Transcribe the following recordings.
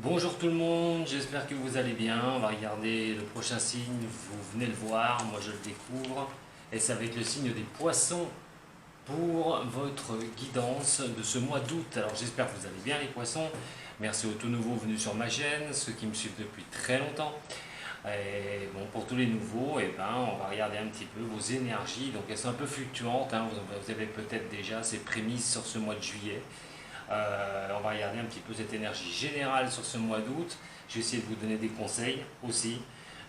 Bonjour tout le monde, j'espère que vous allez bien. On va regarder le prochain signe, vous venez le voir, moi je le découvre. Et ça va être le signe des poissons pour votre guidance de ce mois d'août. Alors j'espère que vous allez bien les poissons. Merci aux tout nouveaux venus sur ma chaîne, ceux qui me suivent depuis très longtemps. Et bon, pour tous les nouveaux, on va regarder un petit peu vos énergies. Donc elles sont un peu fluctuantes, hein. Vous avez peut-être déjà ces prémices sur ce mois de juillet. On va regarder un petit peu cette énergie générale sur ce mois d'août. Je vais essayer de vous donner des conseils aussi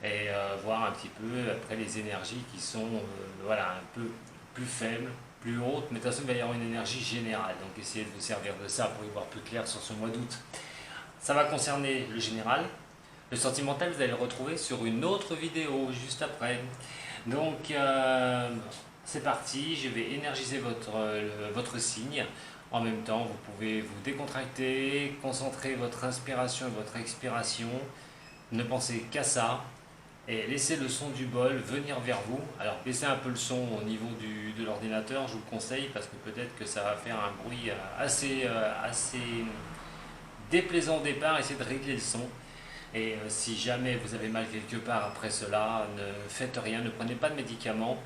et voir un petit peu après les énergies qui sont voilà, un peu plus faibles, plus hautes, mais de toute façon il va y avoir une énergie générale. Donc essayez de vous servir de ça pour y voir plus clair sur ce mois d'août. Ça va concerner le général. Le sentimental, vous allez le retrouver sur une autre vidéo juste après. Donc c'est parti, je vais énergiser votre signe. En même temps, vous pouvez vous décontracter, concentrer votre inspiration et votre expiration, ne pensez qu'à ça et laissez le son du bol venir vers vous. Alors baissez un peu le son au niveau de l'ordinateur, je vous le conseille parce que peut-être que ça va faire un bruit assez déplaisant au départ. Essayez de régler le son. Et si jamais vous avez mal quelque part après cela, ne faites rien, ne prenez pas de médicaments.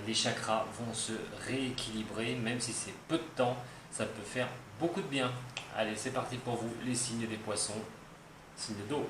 Les chakras vont se rééquilibrer, même si c'est peu de temps, ça peut faire beaucoup de bien. Allez, c'est parti pour vous, les signes des poissons, signes d'eau.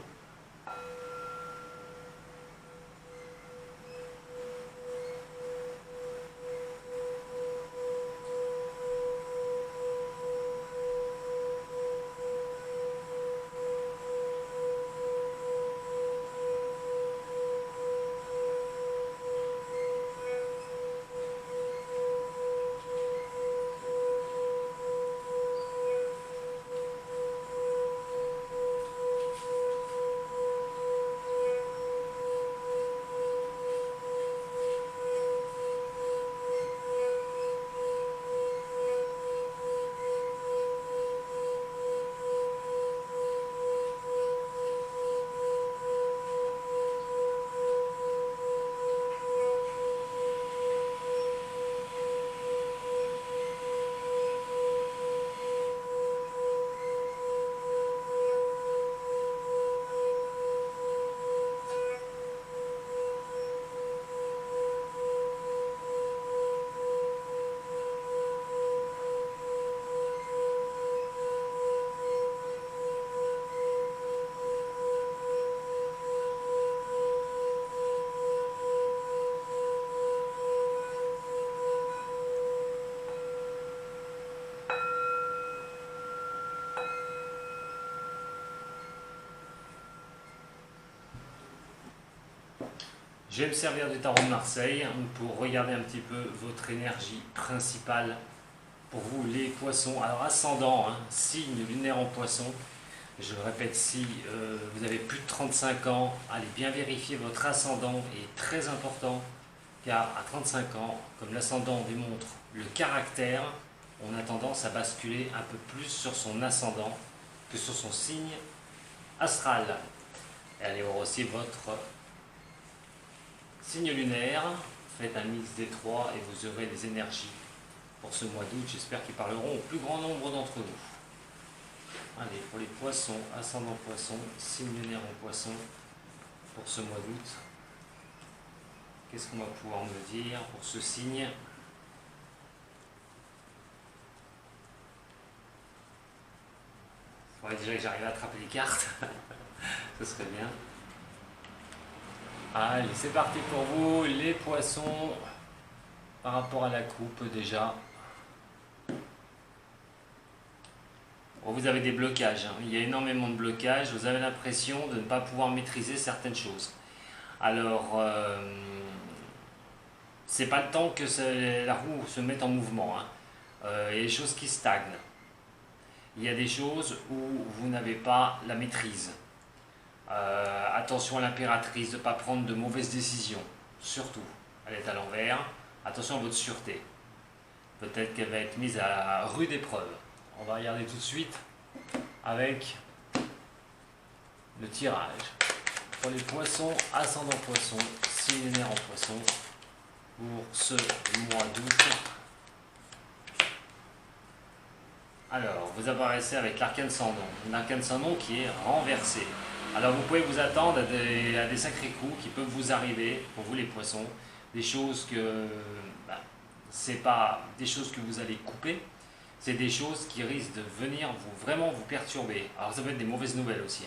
Je vais me servir du tarot de Marseille pour regarder un petit peu votre énergie principale pour vous les poissons. Alors ascendant, signe lunaire en poisson. Je le répète, si vous avez plus de 35 ans, allez bien vérifier votre ascendant est très important car à 35 ans, comme l'ascendant démontre le caractère, on a tendance à basculer un peu plus sur son ascendant que sur son signe astral. Et allez voir aussi votre signe lunaire, faites un mix des trois et vous aurez des énergies pour ce mois d'août. J'espère qu'ils parleront au plus grand nombre d'entre vous. Allez, pour les poissons, ascendant poisson, signe lunaire en poisson, pour ce mois d'août, qu'est-ce qu'on va pouvoir me dire pour ce signe? Il faudrait déjà que j'arrive à attraper les cartes, ce serait bien. Allez, c'est parti pour vous, les poissons, par rapport à la coupe déjà. Bon, vous avez des blocages, il y a énormément de blocages, vous avez l'impression de ne pas pouvoir maîtriser certaines choses. Alors, c'est pas le temps que la roue se mette en mouvement, il y a des choses qui stagnent. Il y a des choses où vous n'avez pas la maîtrise. Attention à l'impératrice de ne pas prendre de mauvaises décisions, surtout. Elle est à l'envers. Attention à votre sûreté. Peut-être qu'elle va être mise à rude épreuve. On va regarder tout de suite avec le tirage. Pour les poissons, ascendant poisson, signe lunaire en poisson, pour ce mois d'août. Alors, vous apparaissez avec l'arcane sans nom. L'arcane sans nom qui est renversé. Alors, vous pouvez vous attendre à des sacrés coups qui peuvent vous arriver, pour vous les poissons. Des choses que... c'est pas des choses que vous allez couper. C'est des choses qui risquent de venir vraiment vous perturber. Alors, ça peut être des mauvaises nouvelles aussi.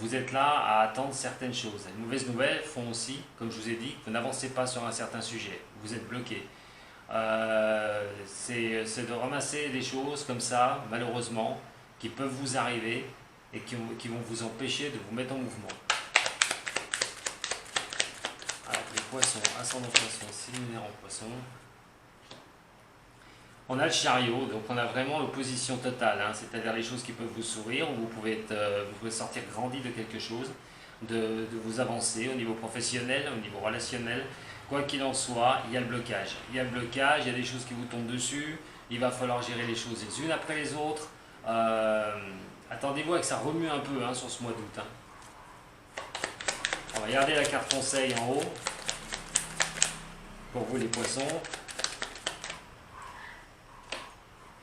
Vous êtes là à attendre certaines choses. Les mauvaises nouvelles font aussi, comme je vous ai dit, que vous n'avancez pas sur un certain sujet. Vous êtes bloqué. C'est de ramasser des choses comme ça, malheureusement, qui peuvent vous arriver et qui vont vous empêcher de vous mettre en mouvement. Alors, les poissons, ascendant poisson, signe lunaire en poisson. On a le chariot, donc on a vraiment l'opposition totale, hein, c'est-à-dire les choses qui peuvent vous sourire, où vous pouvez sortir grandi de quelque chose, de vous avancer au niveau professionnel, au niveau relationnel. Quoi qu'il en soit, il y a le blocage. Il y a le blocage, il y a des choses qui vous tombent dessus, il va falloir gérer les choses les unes après les autres. Attendez-vous à que ça remue un peu sur ce mois d'août. On va regarder la carte conseil en haut, pour vous les poissons.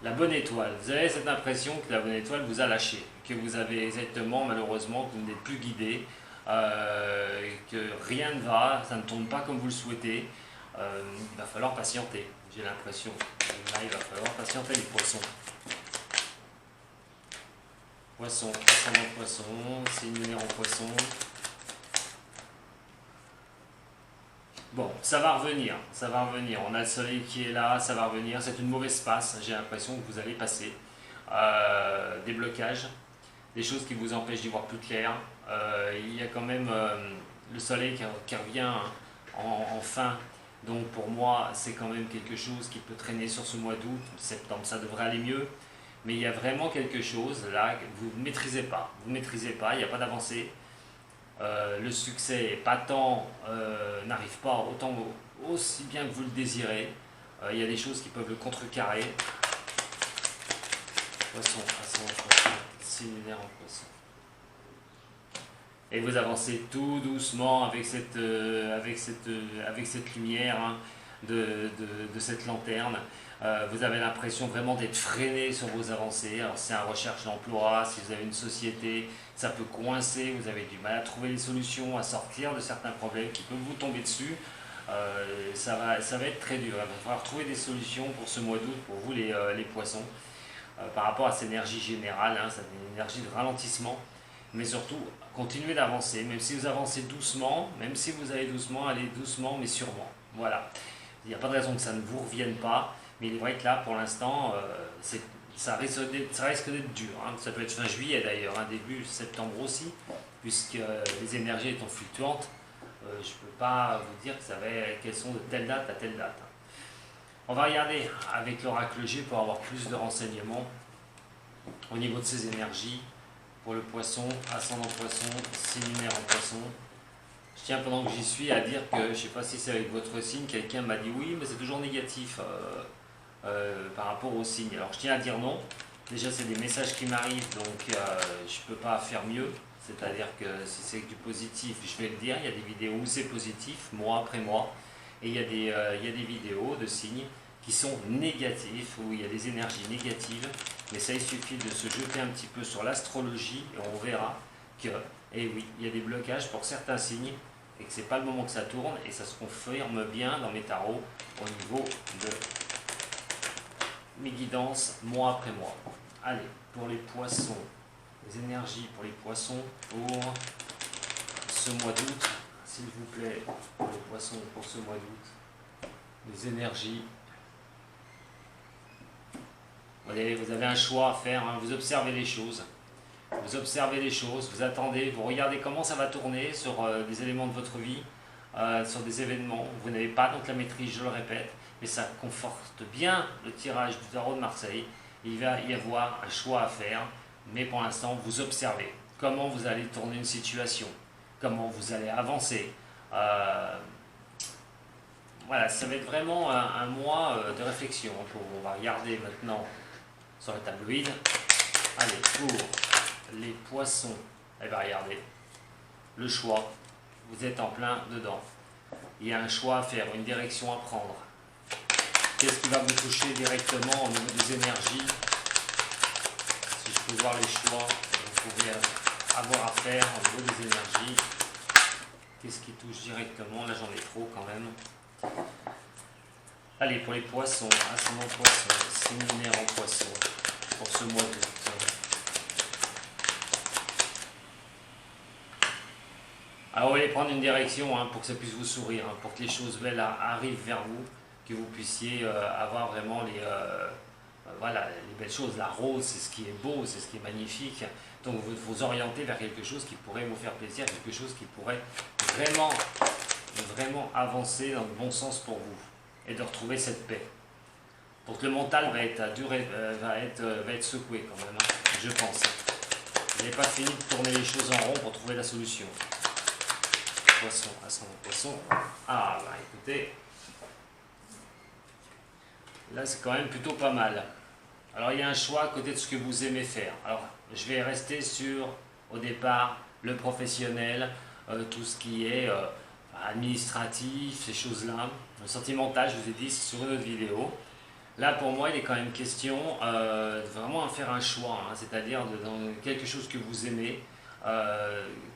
La bonne étoile. Vous avez cette impression que la bonne étoile vous a lâché, que vous avez exactement, malheureusement, que vous n'êtes plus guidé, que rien ne va, ça ne tourne pas comme vous le souhaitez. Il va falloir patienter, j'ai l'impression. Là, il va falloir patienter les poissons. Poisson, ascendant poisson, signe lunaire en poisson. Bon, ça va revenir, ça va revenir. On a le soleil qui est là, ça va revenir. C'est une mauvaise passe, j'ai l'impression que vous allez passer. Des blocages, des choses qui vous empêchent d'y voir plus clair. Il y a quand même le soleil qui revient en fin. Donc pour moi, c'est quand même quelque chose qui peut traîner sur ce mois d'août, septembre, ça devrait aller mieux. Mais il y a vraiment quelque chose là que vous ne maîtrisez pas. Vous ne maîtrisez pas, il n'y a pas d'avancée. Le succès patent n'arrive pas autant aussi bien que vous le désirez. Il y a des choses qui peuvent le contrecarrer. Poisson, poisson, signe lunaire en poisson. Et vous avancez tout doucement avec cette lumière de cette lanterne. Vous avez l'impression vraiment d'être freiné sur vos avancées. Alors c'est un recherche d'emploi, si vous avez une société, ça peut coincer, vous avez du mal à trouver des solutions, à sortir de certains problèmes qui peuvent vous tomber dessus. Ça va être très dur. Il va falloir trouver des solutions pour ce mois d'août, pour vous les poissons, par rapport à cette énergie générale, c'est une énergie de ralentissement. Mais surtout, continuez d'avancer, même si vous avancez doucement, même si vous allez doucement, allez doucement mais sûrement. Voilà. Il n'y a pas de raison que ça ne vous revienne pas. Mais il est vrai que là, pour l'instant, ça risque d'être dur. Ça peut être fin juillet d'ailleurs, début septembre aussi, puisque les énergies étant fluctuantes, je ne peux pas vous dire qu'elles sont de telle date à telle date. On va regarder avec l'oracle G pour avoir plus de renseignements au niveau de ces énergies pour le poisson, ascendant poisson, signe lunaire en poisson. Je tiens pendant que j'y suis à dire que, je ne sais pas si c'est avec votre signe, quelqu'un m'a dit oui, mais c'est toujours négatif. Par rapport au signe. Alors je tiens à dire non. Déjà c'est des messages qui m'arrivent, donc je ne peux pas faire mieux. C'est-à-dire que si c'est du positif, je vais le dire. Il y a des vidéos où c'est positif, mois après mois. Et il y a des vidéos de signes qui sont négatifs, où il y a des énergies négatives. Mais ça, il suffit de se jeter un petit peu sur l'astrologie et on verra que, eh oui, il y a des blocages pour certains signes et que ce n'est pas le moment que ça tourne. Et ça se confirme bien dans mes tarots au niveau de mes guidances mois après mois. Allez, pour les poissons, les énergies pour les poissons pour ce mois d'août, s'il vous plaît, pour les poissons pour ce mois d'août, les énergies. Allez, vous avez un choix à faire, vous observez les choses. Vous observez les choses, vous attendez, vous regardez comment ça va tourner sur des éléments de votre vie, sur des événements. Vous n'avez pas donc la maîtrise, je le répète, mais ça conforte bien le tirage du tarot de Marseille. Il va y avoir un choix à faire, mais pour l'instant, vous observez comment vous allez tourner une situation, comment vous allez avancer. Voilà, ça va être vraiment un mois de réflexion. On va regarder maintenant sur la tabloïd. Allez, pour les poissons, regardez, le choix, vous êtes en plein dedans. Il y a un choix à faire, une direction à prendre. Qu'est-ce qui va vous toucher directement au niveau des énergies pouvez voir les choix que vous pouvez avoir à faire au niveau des énergies. Qu'est-ce qui touche directement? Là, j'en ai trop quand même. Allez, pour les poissons, ascendant poisson, séminaire en poisson, pour ce mois d'août. Alors, on va aller prendre une direction pour que ça puisse vous sourire, pour que les choses belles arrivent vers vous, que vous puissiez avoir vraiment voilà, les belles choses. La rose, c'est ce qui est beau, c'est ce qui est magnifique. Donc, vous orientez vers quelque chose qui pourrait vous faire plaisir, quelque chose qui pourrait vraiment, vraiment avancer dans le bon sens pour vous et de retrouver cette paix. Donc, le mental va être secoué quand même, je pense. Vous n'avez pas fini de tourner les choses en rond pour trouver la solution. Poisson, ascendant poisson. Ah, bah écoutez, là c'est quand même plutôt pas mal. Alors il y a un choix à côté de ce que vous aimez faire. Alors je vais rester sur, au départ, le professionnel, tout ce qui est administratif, ces choses-là. Le sentimental, je vous ai dit, c'est sur une autre vidéo. Là pour moi, il est quand même question de vraiment faire un choix, c'est-à-dire dans quelque chose que vous aimez,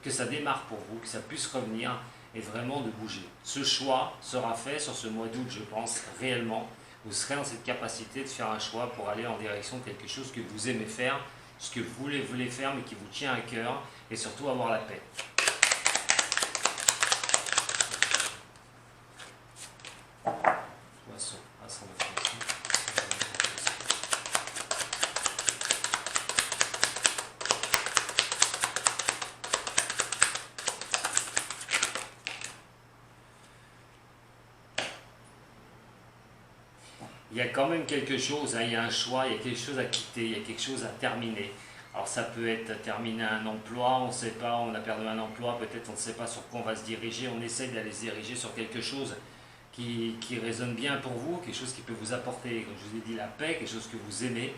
que ça démarre pour vous, que ça puisse revenir et vraiment de bouger. Ce choix sera fait sur ce mois d'août, je pense, réellement. Vous serez dans cette capacité de faire un choix pour aller en direction de quelque chose que vous aimez faire, ce que vous voulez faire mais qui vous tient à cœur et surtout avoir la paix. Poisson, ascendant poisson. Il y a quand même quelque chose, il y a un choix, il y a quelque chose à quitter, il y a quelque chose à terminer. Alors ça peut être terminer un emploi, on ne sait pas, on a perdu un emploi, peut-être on ne sait pas sur quoi on va se diriger, on essaie d'aller se diriger sur quelque chose qui résonne bien pour vous, quelque chose qui peut vous apporter, comme je vous ai dit, la paix, quelque chose que vous aimez.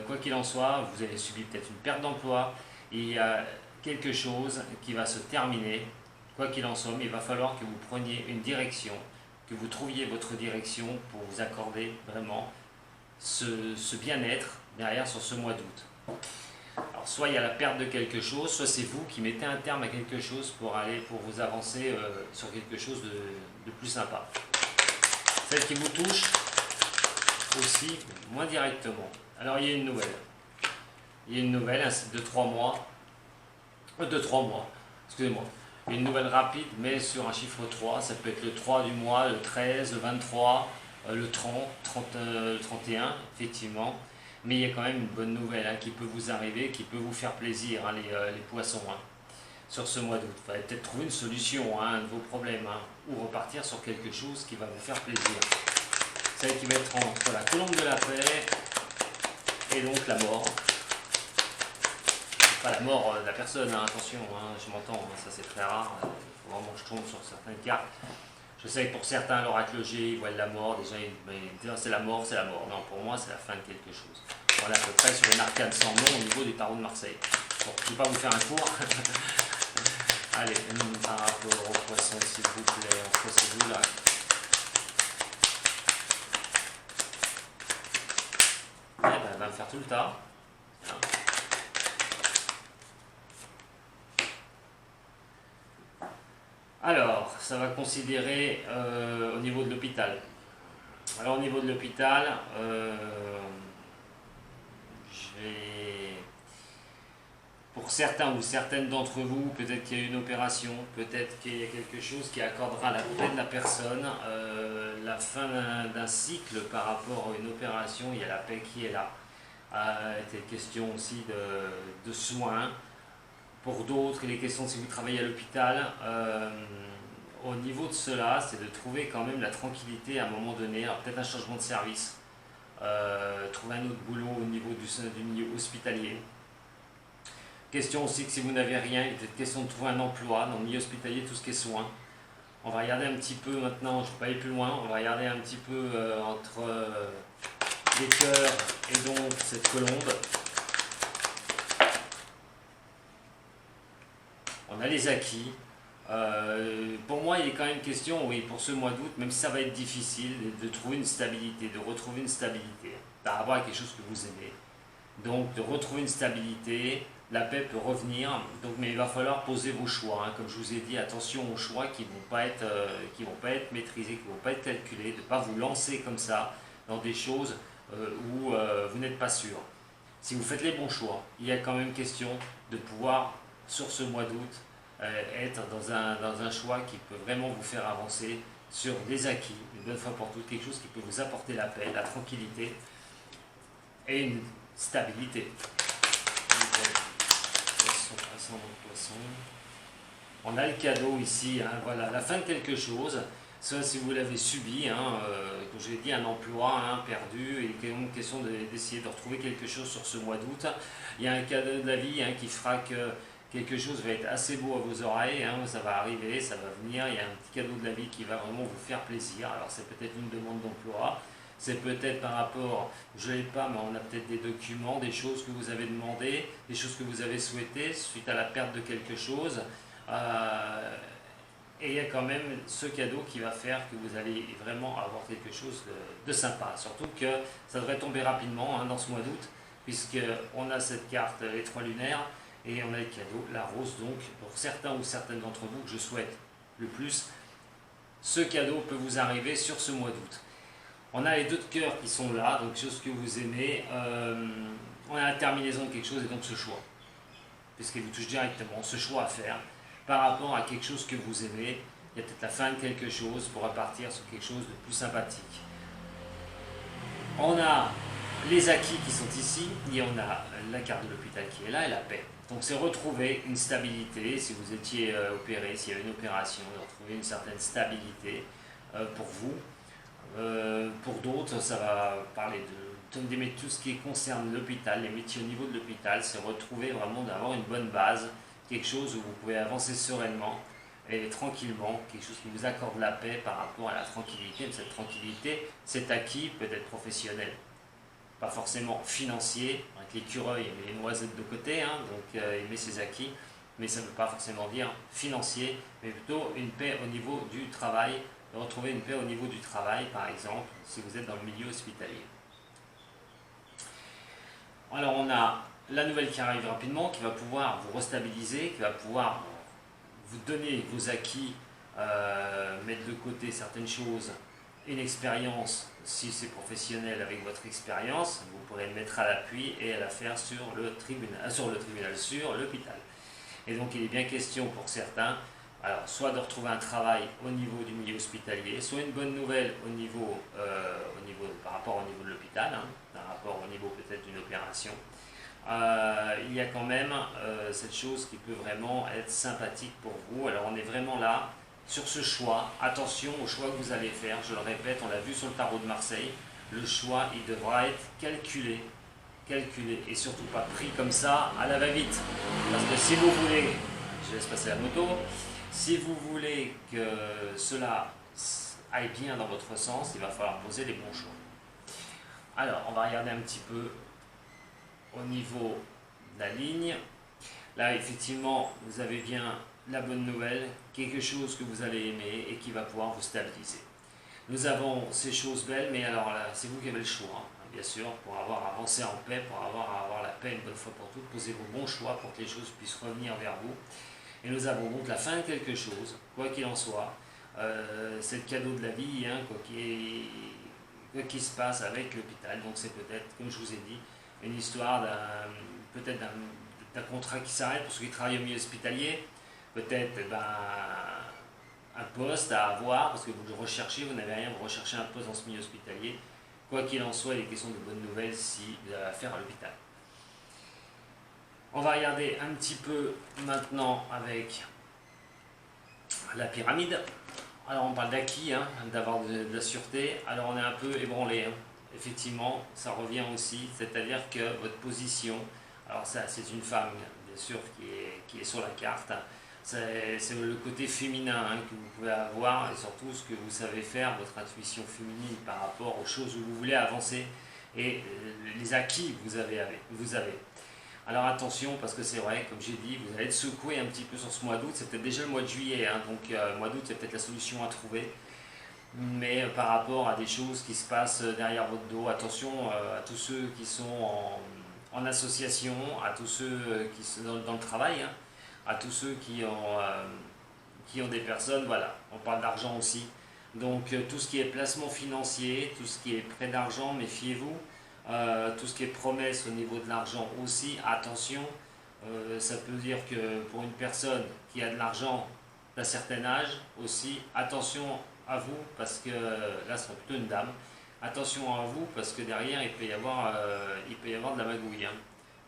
Quoi qu'il en soit, vous avez subi peut-être une perte d'emploi, et il y a quelque chose qui va se terminer. Quoi qu'il en soit, mais il va falloir que vous preniez une direction, que vous trouviez votre direction pour vous accorder vraiment ce bien-être derrière sur ce mois d'août. Alors soit il y a la perte de quelque chose, soit c'est vous qui mettez un terme à quelque chose pour vous avancer sur quelque chose de plus sympa. Celle qui vous touche aussi, moins directement. Alors il y a une nouvelle. Il y a une nouvelle de 3 mois. Excusez-moi. Une nouvelle rapide, mais sur un chiffre 3, ça peut être le 3 du mois, le 13, le 23, le 30, 31, effectivement. Mais il y a quand même une bonne nouvelle qui peut vous arriver, qui peut vous faire plaisir, les poissons, sur ce mois d'août. Vous allez peut-être trouver une solution à un de vos problèmes, ou repartir sur quelque chose qui va vous faire plaisir. Celle qui va être entre la colombe de la paix et donc la mort. Pas la mort de la personne, attention, je m'entends, ça c'est très rare, il faut vraiment que je tombe sur certaines cartes. Je sais que pour certains, l'oracle G, ils voient la mort, déjà ils disent c'est la mort, c'est la mort. Non, pour moi c'est la fin de quelque chose. Voilà, à peu près sur une arcane sans nom au niveau du tarot de Marseille. Bon, je ne vais pas vous faire un cours. Allez, par rapport au poisson, s'il vous plaît, entre ces deux là. Elle va me faire tout le tas. Voilà. Alors, ça va considérer au niveau de l'hôpital. Alors, au niveau de l'hôpital, pour certains ou certaines d'entre vous, peut-être qu'il y a une opération, peut-être qu'il y a quelque chose qui accordera la paix de la personne, la fin d'un cycle par rapport à une opération, il y a la paix qui est là. Il était question aussi de soins. Pour d'autres, il est question, si vous travaillez à l'hôpital, au niveau de cela, c'est de trouver quand même la tranquillité à un moment donné. Alors peut-être un changement de service, trouver un autre boulot au niveau du milieu hospitalier. Question aussi que si vous n'avez rien, il est peut-être question de trouver un emploi dans le milieu hospitalier, tout ce qui est soins. On va regarder un petit peu maintenant, je ne vais pas aller plus loin, on va regarder un petit peu entre les cœurs et donc cette colombe. On a les acquis. Pour moi, il est quand même question, oui, pour ce mois d'août, même si ça va être difficile, de trouver une stabilité, de retrouver une stabilité par rapport à quelque chose que vous aimez. Donc de retrouver une stabilité, la paix peut revenir, donc, mais il va falloir poser vos choix. Hein. Comme je vous ai dit, attention aux choix qui ne vont pas être maîtrisés, qui ne vont pas être calculés, de ne pas vous lancer comme ça dans des choses où vous n'êtes pas sûr. Si vous faites les bons choix, il y a quand même question de pouvoir, sur ce mois d'août, être dans un choix qui peut vraiment vous faire avancer sur des acquis, une bonne fois pour toutes, quelque chose qui peut vous apporter la paix, la tranquillité et une stabilité. Poisson. On a le cadeau ici, hein, voilà, la fin de quelque chose. Soit si vous l'avez subi, hein, comme je l'ai dit, un emploi hein, perdu, et une question d'essayer de retrouver quelque chose sur ce mois d'août. Il y a un cadeau de la vie hein, qui fera que quelque chose va être assez beau à vos oreilles, hein, ça va arriver, ça va venir, il y a un petit cadeau de la vie qui va vraiment vous faire plaisir. Alors c'est peut-être une demande d'emploi, c'est peut-être par rapport, je ne l'ai pas, mais on a peut-être des documents, des choses que vous avez demandées, des choses que vous avez souhaitées suite à la perte de quelque chose. Et il y a quand même ce cadeau qui va faire que vous allez vraiment avoir quelque chose de sympa. Surtout que ça devrait tomber rapidement hein, dans ce mois d'août, puisqu'on a cette carte, les 3 lunaires, et on a le cadeau, la rose. Donc, pour certains ou certaines d'entre vous que je souhaite le plus, ce cadeau peut vous arriver sur ce mois d'août. On a les 2 de cœur qui sont là, donc chose que vous aimez. On a la terminaison de quelque chose et donc ce choix, puisqu'il vous touche directement, ce choix à faire par rapport à quelque chose que vous aimez. Il y a peut-être la fin de quelque chose pour repartir sur quelque chose de plus sympathique. On a les acquis qui sont ici et on a la carte de l'hôpital qui est là et la paix. Donc c'est retrouver une stabilité, si vous étiez opéré, s'il y avait une opération, de retrouver une certaine stabilité pour vous. Pour d'autres, ça va parler de tout ce qui concerne l'hôpital, les métiers au niveau de l'hôpital, c'est retrouver vraiment d'avoir une bonne base, quelque chose où vous pouvez avancer sereinement et tranquillement, quelque chose qui vous accorde la paix par rapport à la tranquillité. Mais cette tranquillité, c'est acquis, peut-être professionnel, pas forcément financier, avec l'écureuil et les noisettes de côté, hein, donc il met ses acquis, mais ça ne veut pas forcément dire financier, mais plutôt une paix au niveau du travail, de retrouver une paix au niveau du travail, par exemple, si vous êtes dans le milieu hospitalier. Alors on a la nouvelle qui arrive rapidement, qui va pouvoir vous restabiliser, qui va pouvoir vous donner vos acquis, mettre de côté certaines choses, une expérience, si c'est professionnel avec votre expérience, vous pourrez le mettre à l'appui et à la faire sur l'hôpital. Et donc il est bien question pour certains, alors soit de retrouver un travail au niveau du milieu hospitalier, soit une bonne nouvelle par rapport au niveau de l'hôpital, hein, par rapport au niveau peut-être d'une opération. Il y a quand même cette chose qui peut vraiment être sympathique pour vous. Alors on est vraiment là sur ce choix. Attention au choix que vous allez faire. Je le répète, on l'a vu sur le tarot de Marseille. Le choix, il devra être calculé et surtout pas pris comme ça à la va-vite. Parce que si vous voulez, je laisse passer la moto, si vous voulez que cela aille bien dans votre sens, il va falloir poser les bons choix. Alors, on va regarder un petit peu au niveau de la ligne. Là, effectivement, vous avez bien la bonne nouvelle, quelque chose que vous allez aimer et qui va pouvoir vous stabiliser. Nous avons ces choses belles, mais alors là, c'est vous qui avez le choix, hein, bien sûr, pour avoir avancé en paix, pour avoir la paix une bonne fois pour toutes. Posez vos bons choix pour que les choses puissent revenir vers vous. Et nous avons donc la fin de quelque chose, quoi qu'il en soit. C'est le cadeau de la vie, hein, quoi qu'il se passe avec l'hôpital. Donc c'est peut-être, comme je vous ai dit, une histoire d'un contrat qui s'arrête pour ceux qui travaillent au milieu hospitalier. Peut-être un poste à avoir, parce que vous le recherchez, vous n'avez rien, vous recherchez un poste dans ce milieu hospitalier. Quoi qu'il en soit, il est question de bonnes nouvelles si vous avez affaire à l'hôpital. On va regarder un petit peu maintenant avec la pyramide. Alors on parle d'acquis, hein, d'avoir de la sûreté. Alors on est un peu ébranlé. Hein. Effectivement, ça revient aussi, c'est-à-dire que votre position, alors ça c'est une femme bien sûr qui est sur la carte, c'est le côté féminin hein, que vous pouvez avoir et surtout ce que vous savez faire, votre intuition féminine par rapport aux choses où vous voulez avancer et les acquis que vous avez. Alors attention, parce que c'est vrai, comme j'ai dit, vous allez être secoué un petit peu sur ce mois d'août, c'est peut-être déjà le mois de juillet, hein, donc le mois d'août c'est peut-être la solution à trouver, mais par rapport à des choses qui se passent derrière votre dos, attention à tous ceux qui sont en association, à tous ceux qui sont dans le travail, hein, à tous ceux qui ont des personnes, voilà, on parle d'argent aussi. Donc tout ce qui est placement financier, tout ce qui est prêt d'argent, méfiez-vous. Tout ce qui est promesse au niveau de l'argent aussi, attention. Ça peut dire que pour une personne qui a de l'argent d'un certain âge aussi, attention à vous, parce que là ce sera plutôt une dame, attention à vous parce que derrière il peut y avoir de la magouille. Hein.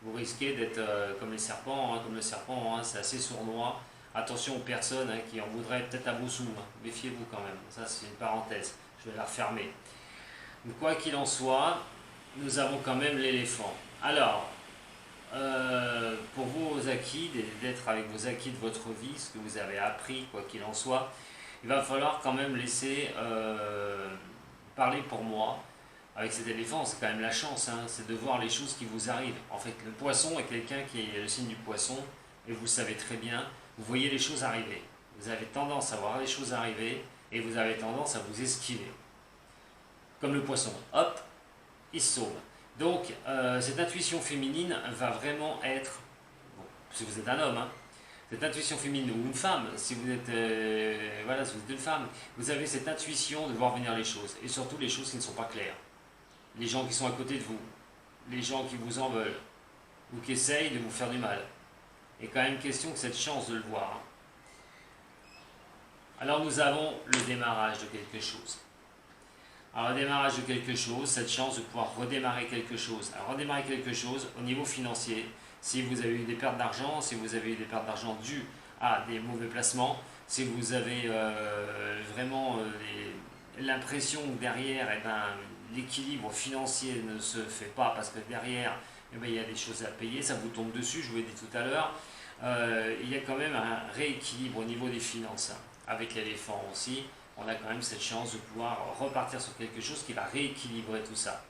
Vous risquez d'être comme les serpents, hein, comme le serpent, hein, c'est assez sournois. Attention aux personnes hein, qui en voudraient peut-être à vos sous, hein. Méfiez-vous quand même, ça c'est une parenthèse, je vais la refermer. Donc, quoi qu'il en soit, nous avons quand même l'éléphant. Alors, pour vos acquis, d'être avec vos acquis de votre vie, ce que vous avez appris, quoi qu'il en soit, il va falloir quand même laisser parler pour moi. Avec cet éléphant, c'est quand même la chance, hein, c'est de voir les choses qui vous arrivent. En fait, le poisson est quelqu'un qui est le signe du poisson, et vous le savez très bien, vous voyez les choses arriver. Vous avez tendance à voir les choses arriver, et vous avez tendance à vous esquiver. Comme le poisson, hop, il se sauve. Donc, cette intuition féminine va vraiment être, bon, si vous êtes un homme, hein, cette intuition féminine ou une femme, si vous êtes, voilà, si vous êtes une femme, vous avez cette intuition de voir venir les choses, et surtout les choses qui ne sont pas claires. Les gens qui sont à côté de vous, les gens qui vous en veulent, ou qui essayent de vous faire du mal. Il y a quand même question que cette chance de le voir. Hein. Alors nous avons le démarrage de quelque chose. Alors, le démarrage de quelque chose, cette chance de pouvoir redémarrer quelque chose. Alors, redémarrer quelque chose au niveau financier, si vous avez eu des pertes d'argent, si vous avez eu des pertes d'argent dues à des mauvais placements, si vous avez vraiment l'impression que derrière, eh ben, l'équilibre financier ne se fait pas parce que derrière, eh ben, il y a des choses à payer, ça vous tombe dessus, je vous l'ai dit tout à l'heure. Il y a quand même un rééquilibre au niveau des finances, hein, avec l'éléphant aussi. On a quand même cette chance de pouvoir repartir sur quelque chose qui va rééquilibrer tout ça.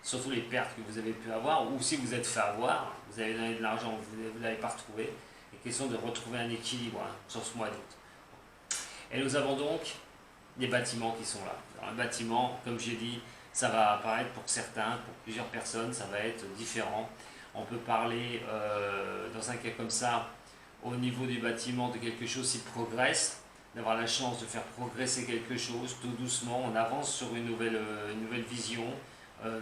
Surtout les pertes que vous avez pu avoir, ou si vous êtes fait avoir, vous avez donné de l'argent, vous ne l'avez pas retrouvé. Il est question de retrouver un équilibre hein, sur ce mois d'août. Et nous avons donc des bâtiments qui sont là. Alors, un bâtiment, comme j'ai dit, ça va apparaître pour certains, pour plusieurs personnes, ça va être différent. On peut parler, dans un cas comme ça, au niveau du bâtiment, de quelque chose qui progresse, d'avoir la chance de faire progresser quelque chose, tout doucement, on avance sur une nouvelle vision,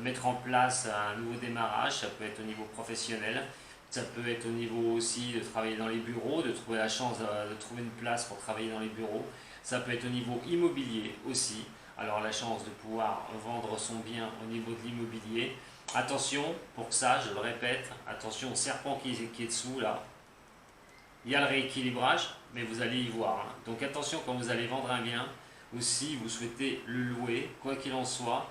mettre en place un nouveau démarrage, ça peut être au niveau professionnel, ça peut être au niveau aussi de travailler dans les bureaux, de trouver la chance de trouver une place pour travailler dans les bureaux, ça peut être au niveau immobilier aussi, alors la chance de pouvoir vendre son bien au niveau de l'immobilier. Attention, pour ça, je le répète, attention au serpent qui est dessous là. Il y a le rééquilibrage, mais vous allez y voir. Hein. Donc attention quand vous allez vendre un bien, ou si vous souhaitez le louer, quoi qu'il en soit,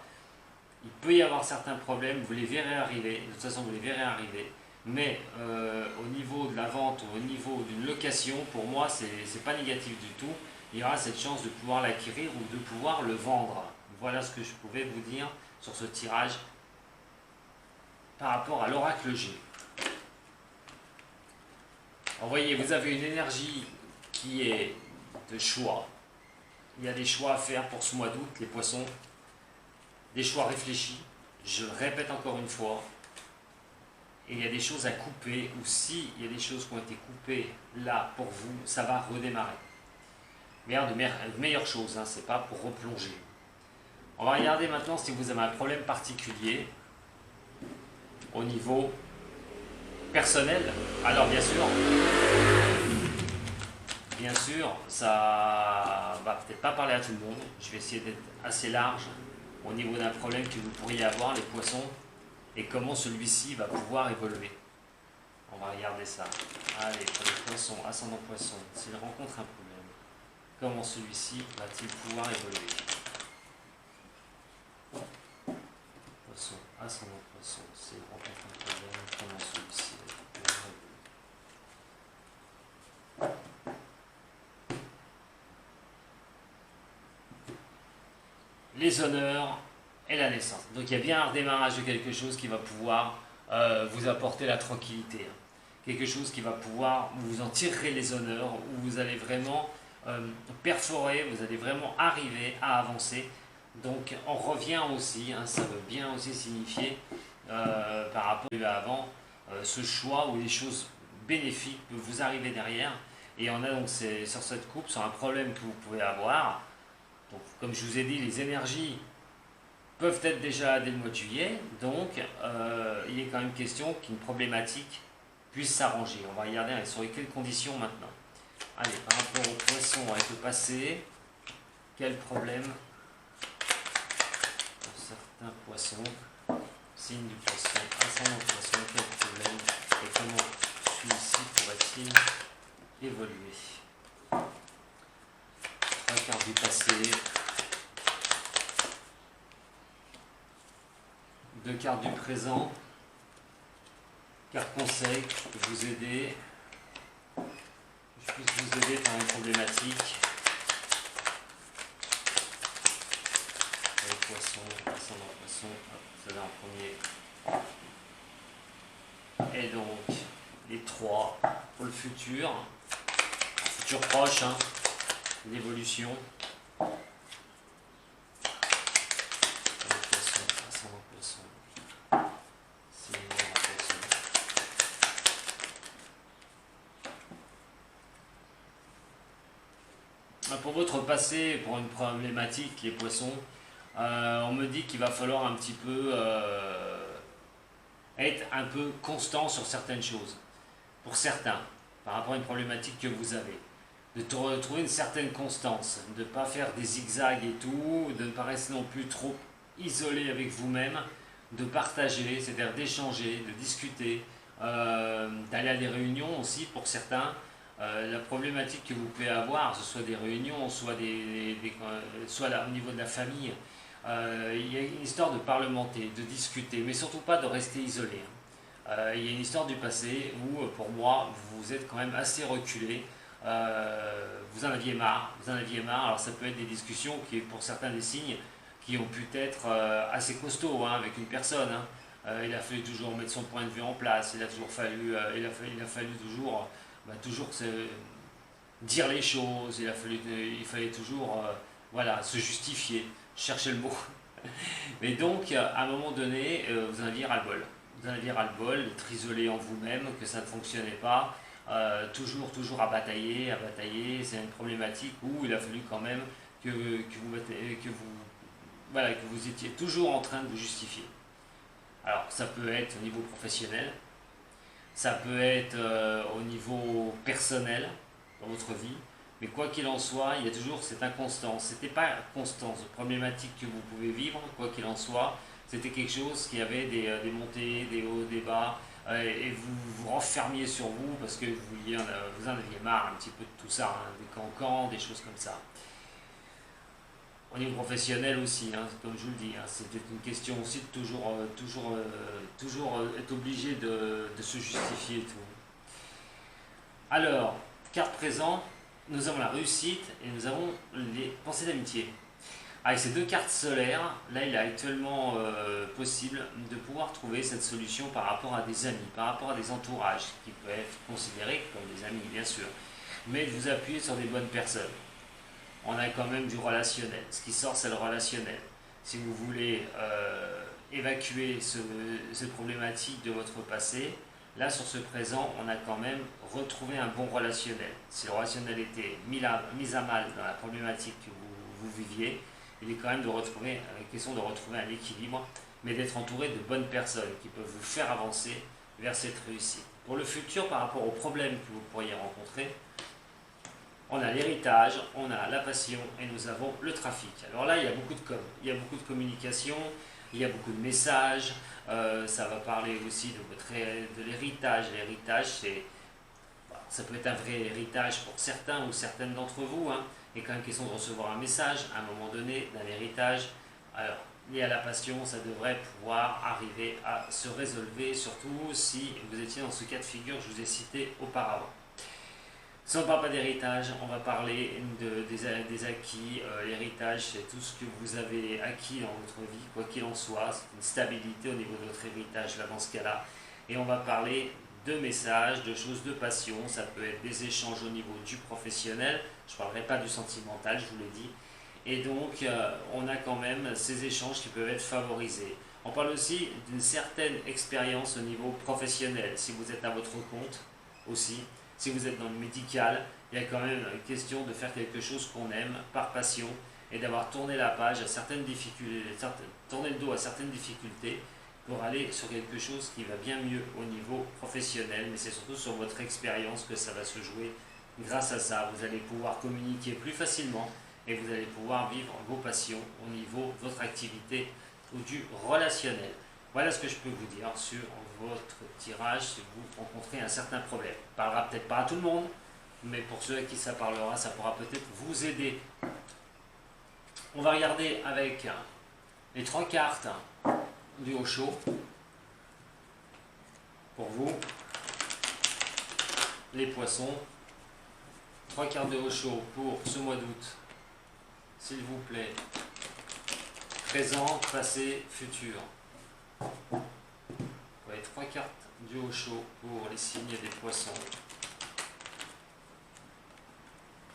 il peut y avoir certains problèmes, vous les verrez arriver, de toute façon vous les verrez arriver, mais au niveau de la vente ou au niveau d'une location, pour moi c'est pas négatif du tout, il y aura cette chance de pouvoir l'acquérir ou de pouvoir le vendre. Voilà ce que je pouvais vous dire sur ce tirage par rapport à l'oracle G. Vous voyez, vous avez une énergie qui est de choix. Il y a des choix à faire pour ce mois d'août, les poissons. Des choix réfléchis. Je le répète encore une fois. Et il y a des choses à couper, ou s'il y a des choses qui ont été coupées là pour vous, ça va redémarrer. Mais de meilleures choses, hein, c'est pas pour replonger. On va regarder maintenant si vous avez un problème particulier au niveau personnel. Alors bien sûr, ça va peut-être pas parler à tout le monde. Je vais essayer d'être assez large au niveau d'un problème que vous pourriez avoir, les poissons, et comment celui-ci va pouvoir évoluer. On va regarder ça. Allez, pour les poissons, ascendant poisson, s'il rencontre un problème, comment celui-ci va-t-il pouvoir évoluer? Poisson, ascendant poisson, s'il rencontre un problème, comment celui-ci va pouvoir évoluer? Les honneurs et la naissance. Donc il y a bien un redémarrage de quelque chose qui va pouvoir vous apporter la tranquillité. Hein. Quelque chose qui va pouvoir, vous en tirerez les honneurs, où vous allez vraiment perforer, vous allez vraiment arriver à avancer. Donc on revient aussi, hein, ça veut bien aussi signifier par rapport à avant, ce choix où les choses bénéfiques peuvent vous arriver derrière. Et on a donc sur cette coupe, sur un problème que vous pouvez avoir. Donc, comme je vous ai dit, les énergies peuvent être déjà dès le mois de juillet. Donc, il est quand même question qu'une problématique puisse s'arranger. On va regarder sur quelles conditions maintenant. Allez, par rapport au poisson avec le passé, quel problème pour certains poissons, signe du poisson, ascendant poisson, quel problème et comment celui-ci pourrait-il évoluer. 3 cartes du passé, 2 cartes du présent, carte conseil pour vous aider. Je puisse vous aider par une problématique. Le poisson, ascendant poisson, c'est là en premier. Et donc, les 3 pour le futur proche, hein, l'évolution. Poisson, ascendant poisson. Pour votre passé, pour une problématique, les poissons, on me dit qu'il va falloir un petit peu être un peu constant sur certaines choses. Pour certains, par rapport à une problématique que vous avez. De trouver une certaine constance, de ne pas faire des zigzags et tout, de ne pas rester non plus trop isolé avec vous-même, de partager, c'est-à-dire d'échanger, de discuter, d'aller à des réunions aussi pour certains. La problématique que vous pouvez avoir, ce soit des réunions, soit, soit là, au niveau de la famille, il y a une histoire de parlementer, de discuter, mais surtout pas de rester isolé. Il y a une histoire du passé où, pour moi, vous êtes quand même assez reculé. Vous en aviez marre, alors ça peut être des discussions qui, pour certains, des signes qui ont pu être assez costauds hein, avec une personne. Hein. Il a fallu toujours mettre son point de vue en place, il a fallu toujours dire les choses, il fallait toujours voilà, se justifier, chercher le mot. Mais donc, à un moment donné, vous en aviez ras-le-bol. Vous en aviez ras-le-bol d'être isolé en vous-même, que ça ne fonctionnait pas. Toujours à batailler, c'est une problématique où il a fallu quand même que vous étiez toujours en train de vous justifier. Alors ça peut être au niveau professionnel, ça peut être au niveau personnel dans votre vie, mais quoi qu'il en soit, il y a toujours cette inconstance. C'était pas constance, problématique que vous pouvez vivre, quoi qu'il en soit, c'était quelque chose qui avait des montées, des hauts, des bas. Et vous vous renfermiez sur vous parce que vous en aviez marre un petit peu de tout ça, hein, des cancans, des choses comme ça. Au niveau professionnel aussi, hein, comme je vous le dis, hein, c'était une question aussi de toujours être obligé de se justifier et tout. Alors, carte présent, nous avons la réussite et nous avons les pensées d'amitié. Avec ces 2 cartes solaires, là il est actuellement possible de pouvoir trouver cette solution par rapport à des amis, par rapport à des entourages qui peuvent être considérés comme des amis bien sûr, mais de vous appuyer sur des bonnes personnes. On a quand même du relationnel, ce qui sort c'est le relationnel. Si vous voulez évacuer cette problématique de votre passé, là sur ce présent on a quand même retrouvé un bon relationnel. Si le relationnel était mis à mal dans la problématique que vous viviez, il est quand même question de retrouver un équilibre, mais d'être entouré de bonnes personnes qui peuvent vous faire avancer vers cette réussite. Pour le futur, par rapport aux problèmes que vous pourriez rencontrer, on a l'héritage, on a la passion et nous avons le trafic. Alors là, il y a beaucoup de com, il y a beaucoup de communication, il y a beaucoup de messages, ça va parler aussi de l'héritage. L'héritage, ça peut être un vrai héritage pour certains ou certaines d'entre vous, hein. Il est quand même question de recevoir un message à un moment donné d'un héritage. Alors, lié à la passion, ça devrait pouvoir arriver à se résolver, surtout si vous étiez dans ce cas de figure que je vous ai cité auparavant. Si on ne parle pas d'héritage, on va parler des acquis. L'héritage, c'est tout ce que vous avez acquis dans votre vie, quoi qu'il en soit. C'est une stabilité au niveau de votre héritage, là, dans ce cas-là. Et on va parler de messages, de choses de passion. Ça peut être des échanges au niveau du professionnel. Je ne parlerai pas du sentimental, je vous l'ai dit. Et donc, on a quand même ces échanges qui peuvent être favorisés. On parle aussi d'une certaine expérience au niveau professionnel, si vous êtes à votre compte aussi. Si vous êtes dans le médical, il y a quand même une question de faire quelque chose qu'on aime par passion et d'avoir tourné la page à certaines difficultés, tourné le dos à certaines difficultés pour aller sur quelque chose qui va bien mieux au niveau professionnel. Mais c'est surtout sur votre expérience que ça va se jouer. Grâce à ça, vous allez pouvoir communiquer plus facilement et vous allez pouvoir vivre vos passions au niveau de votre activité ou du relationnel. Voilà ce que je peux vous dire sur votre tirage si vous rencontrez un certain problème. Ça parlera peut-être pas à tout le monde, mais pour ceux à qui ça parlera, ça pourra peut-être vous aider. On va regarder avec les 3 cartes du Osho pour vous, les poissons. 3 cartes de Osho pour ce mois d'août, s'il vous plaît. Présent, passé, futur. Ouais, 3 cartes du Osho pour les signes des poissons.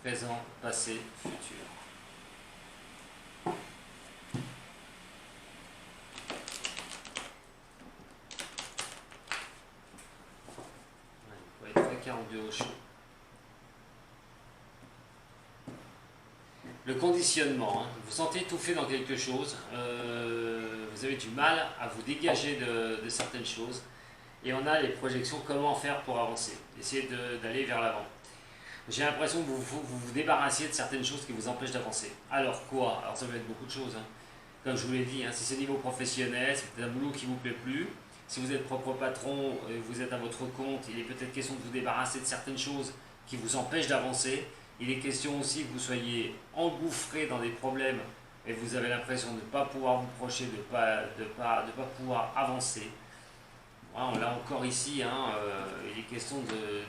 Présent, passé, futur. Ouais, 3 cartes du Osho. Le conditionnement, hein. Vous sentez étouffé dans quelque chose, vous avez du mal à vous dégager de certaines choses, et on a les projections, comment faire pour avancer, essayer d'aller vers l'avant. J'ai l'impression que vous débarrassiez de certaines choses qui vous empêchent d'avancer. Alors quoi? Alors ça peut être beaucoup de choses, hein. Comme je vous l'ai dit, hein, si c'est niveau professionnel, c'est un boulot qui ne vous plaît plus. Si vous êtes propre patron, vous êtes à votre compte, il est peut-être question de vous débarrasser de certaines choses qui vous empêchent d'avancer. Il est question aussi que vous soyez engouffré dans des problèmes et vous avez l'impression de ne pas pouvoir vous projeter, de ne pas pouvoir avancer. Voilà, là encore ici, hein, il est question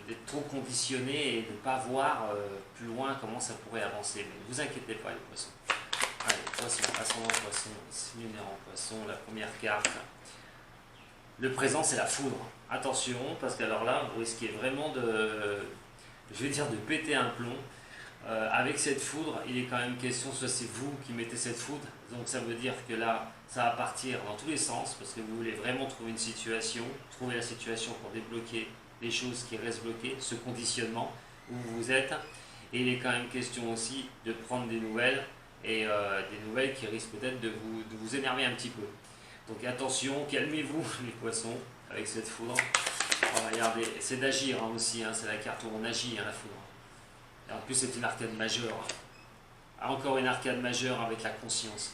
d'être trop conditionné et de ne pas voir plus loin comment ça pourrait avancer. Mais ne vous inquiétez pas les poissons. Allez, poisson, ascendant poisson, signe lunaire en poisson, la première carte. Le présent, c'est la foudre. Attention, parce qu'alors là, vous risquez vraiment je vais dire de péter un plomb. Avec cette foudre, il est quand même question, soit c'est vous qui mettez cette foudre, donc ça veut dire que là, ça va partir dans tous les sens, parce que vous voulez vraiment trouver une situation, trouver la situation pour débloquer les choses qui restent bloquées, ce conditionnement où vous êtes, et il est quand même question aussi de prendre des nouvelles, et des nouvelles qui risquent peut-être de vous énerver un petit peu. Donc attention, calmez-vous les poissons, avec cette foudre. On va regarder, c'est d'agir hein, aussi, hein, c'est la carte où on agit, hein, la foudre. Et en plus, c'est une arcade majeure. Encore une arcade majeure avec la conscience.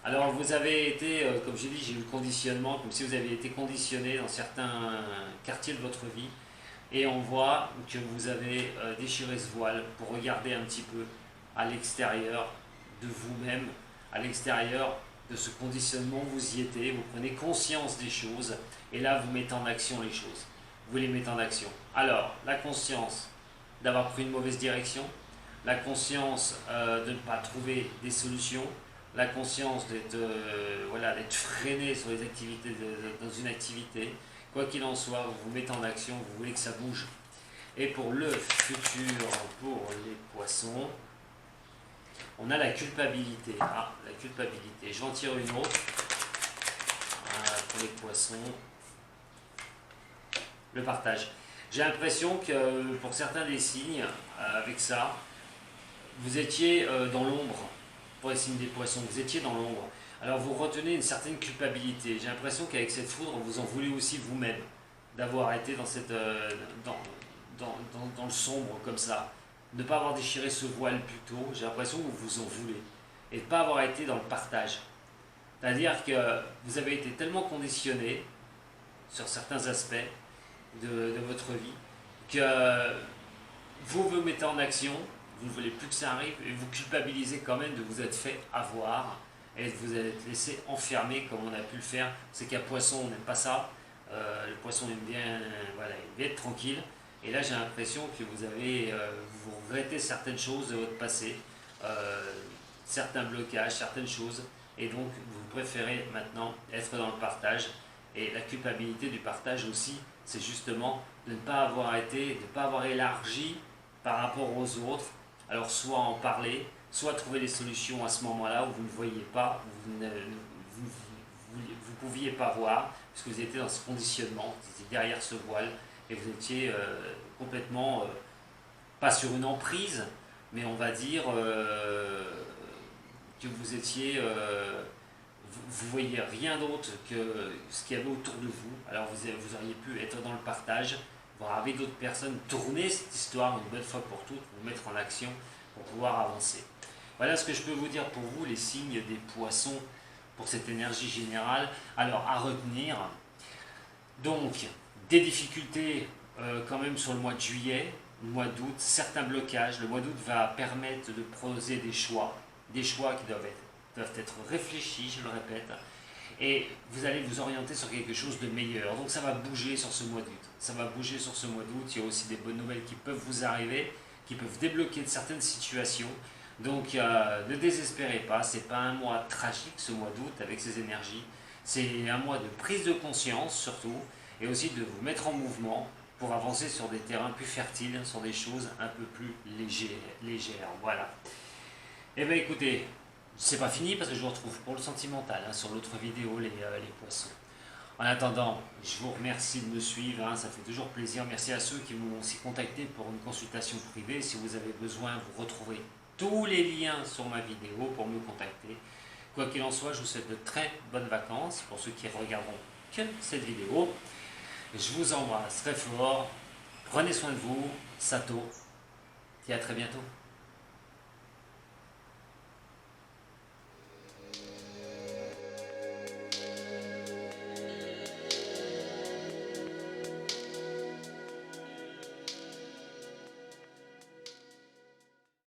Alors, vous avez été, comme j'ai dit, j'ai eu le conditionnement, comme si vous aviez été conditionné dans certains quartiers de votre vie. Et on voit que vous avez déchiré ce voile pour regarder un petit peu à l'extérieur de vous-même, à l'extérieur de ce conditionnement, vous y étiez, vous prenez conscience des choses, et là, vous mettez en action les choses. Vous les mettez en action. Alors, la conscience d'avoir pris une mauvaise direction, la conscience de ne pas trouver des solutions, la conscience d'être d'être freiné sur les activités, dans une activité. Quoi qu'il en soit, vous vous mettez en action, vous voulez que ça bouge. Et pour le futur, pour les poissons, on a la culpabilité. Ah, la culpabilité. Je vais en tirer une autre. Pour les poissons. Le partage. J'ai l'impression que pour certains des signes, avec ça, vous étiez dans l'ombre. Pour les signes des poissons, vous étiez dans l'ombre. Alors vous retenez une certaine culpabilité. J'ai l'impression qu'avec cette foudre, vous en voulez aussi vous-même, d'avoir été dans, dans le sombre comme ça, de ne pas avoir déchiré ce voile plus tôt. J'ai l'impression que vous vous en voulez. Et de ne pas avoir été dans le partage. C'est-à-dire que vous avez été tellement conditionné sur certains aspects de votre vie que vous mettez en action, vous ne voulez plus que ça arrive et vous culpabilisez quand même de vous être fait avoir et de vous être laissé enfermer comme on a pu le faire. C'est qu'à Poisson on n'aime pas ça, le Poisson aime bien, voilà, il aime bien être tranquille, et là j'ai l'impression que vous regrettez certaines choses de votre passé, certains blocages, certaines choses, et donc vous préférez maintenant être dans le partage. Et la culpabilité du partage aussi, c'est justement de ne pas avoir été, de ne pas avoir élargi par rapport aux autres. Alors soit en parler, soit trouver des solutions à ce moment-là où vous ne voyez pas, vous vous pouviez pas voir, parce que vous étiez dans ce conditionnement, vous étiez derrière ce voile, et vous étiez complètement, pas sur une emprise, mais on va dire que vous étiez, vous voyez rien d'autre que ce qu'il y avait autour de vous. Alors vous auriez pu être dans le partage, voir avec d'autres personnes, tourner cette histoire une bonne fois pour toutes, vous mettre en action pour pouvoir avancer. Voilà ce que je peux vous dire pour vous, les signes des poissons pour cette énergie générale. Alors à retenir, donc des difficultés quand même sur le mois de juillet, le mois d'août, certains blocages. Le mois d'août va permettre de poser des choix qui doivent être réfléchis, je le répète, et vous allez vous orienter sur quelque chose de meilleur. Donc ça va bouger sur ce mois d'août. Ça va bouger sur ce mois d'août. Il y a aussi des bonnes nouvelles qui peuvent vous arriver, qui peuvent débloquer certaines situations. Donc ne désespérez pas, c'est pas un mois tragique ce mois d'août avec ces énergies. C'est un mois de prise de conscience surtout, et aussi de vous mettre en mouvement pour avancer sur des terrains plus fertiles, sur des choses un peu plus légères. Voilà. Et bien écoutez, c'est pas fini parce que je vous retrouve pour le sentimental sur l'autre vidéo, les poissons. En attendant, je vous remercie de me suivre, ça fait toujours plaisir. Merci à ceux qui m'ont aussi contacté pour une consultation privée. Si vous avez besoin, vous retrouvez tous les liens sur ma vidéo pour me contacter. Quoi qu'il en soit, je vous souhaite de très bonnes vacances pour ceux qui regarderont que cette vidéo. Je vous embrasse très fort. Prenez soin de vous. Sato. Et à très bientôt.